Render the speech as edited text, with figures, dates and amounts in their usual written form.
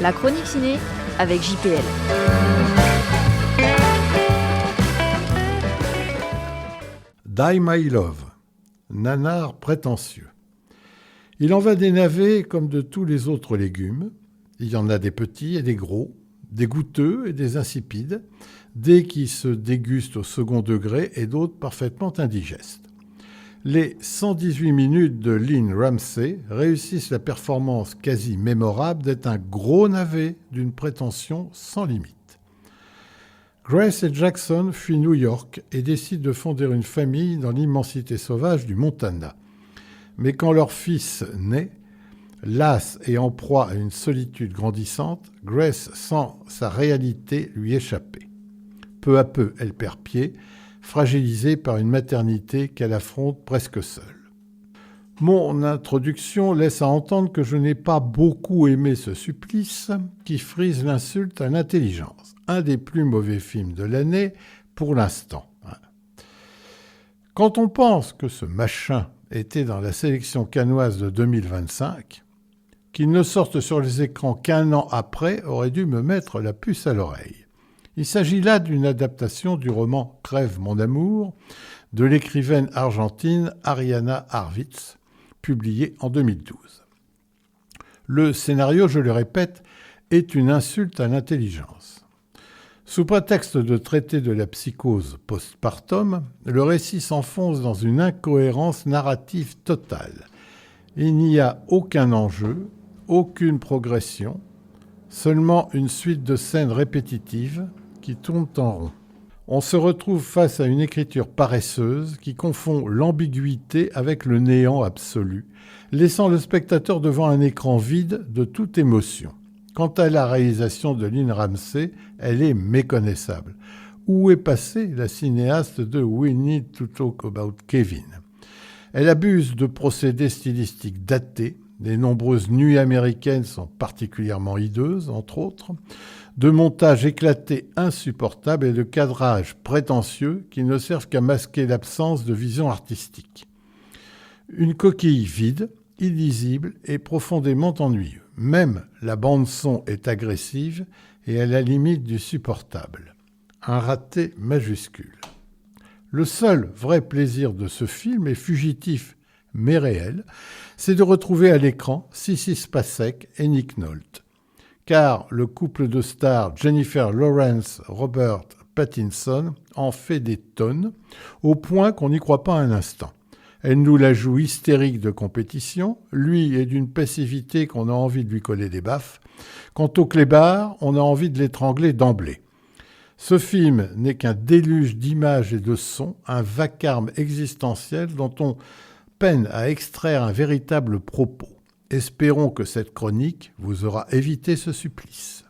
La chronique ciné avec JPL. Die My Love, nanar prétentieux. Il en va des navets comme de tous les autres légumes. Il y en a des petits et des gros, des goûteux et des insipides, des qui se dégustent au second degré et d'autres parfaitement indigestes. Les 118 minutes de Lynne Ramsay réussissent la performance quasi mémorable d'être un gros navet d'une prétention sans limite. Grace et Jackson fuient New York et décident de fonder une famille dans l'immensité sauvage du Montana. Mais quand leur fils naît, lasse et en proie à une solitude grandissante, Grace sent sa réalité lui échapper. Peu à peu, elle perd pied, fragilisée par une maternité qu'elle affronte presque seule. Mon introduction laisse à entendre que je n'ai pas beaucoup aimé ce supplice qui frise l'insulte à l'intelligence. Un des plus mauvais films de l'année pour l'instant. Quand on pense que ce machin était dans la sélection cannoise de 2025, qu'il ne sorte sur les écrans qu'un an après aurait dû me mettre la puce à l'oreille. Il s'agit là d'une adaptation du roman « Crève mon amour » de l'écrivaine argentine Ariana Harvitz, publié en 2012. Le scénario, je le répète, est une insulte à l'intelligence. Sous prétexte de traiter de la psychose postpartum, le récit s'enfonce dans une incohérence narrative totale. Il n'y a aucun enjeu, aucune progression, seulement une suite de scènes répétitives qui tournent en rond. On se retrouve face à une écriture paresseuse qui confond l'ambiguïté avec le néant absolu, laissant le spectateur devant un écran vide de toute émotion. Quant à la réalisation de Lynne Ramsay, elle est méconnaissable. Où est passée la cinéaste de We Need to Talk About Kevin ? Elle abuse de procédés stylistiques datés. Les nombreuses nuits américaines sont particulièrement hideuses, entre autres, de montages éclatés insupportables et de cadrages prétentieux qui ne servent qu'à masquer l'absence de vision artistique. Une coquille vide, illisible et profondément ennuyeux. Même la bande-son est agressive et à la limite du supportable. Un raté majuscule. Le seul vrai plaisir de ce film est fugitif mais réel, c'est de retrouver à l'écran Sissy Spacek et Nick Nolte. Car le couple de stars Jennifer Lawrence, Robert Pattinson en fait des tonnes, au point qu'on n'y croit pas un instant. Elle nous la joue hystérique de compétition, lui est d'une passivité qu'on a envie de lui coller des baffes. Quant au clébard, on a envie de l'étrangler d'emblée. Ce film n'est qu'un déluge d'images et de sons, un vacarme existentiel dont on peine à extraire un véritable propos. Espérons que cette chronique vous aura évité ce supplice.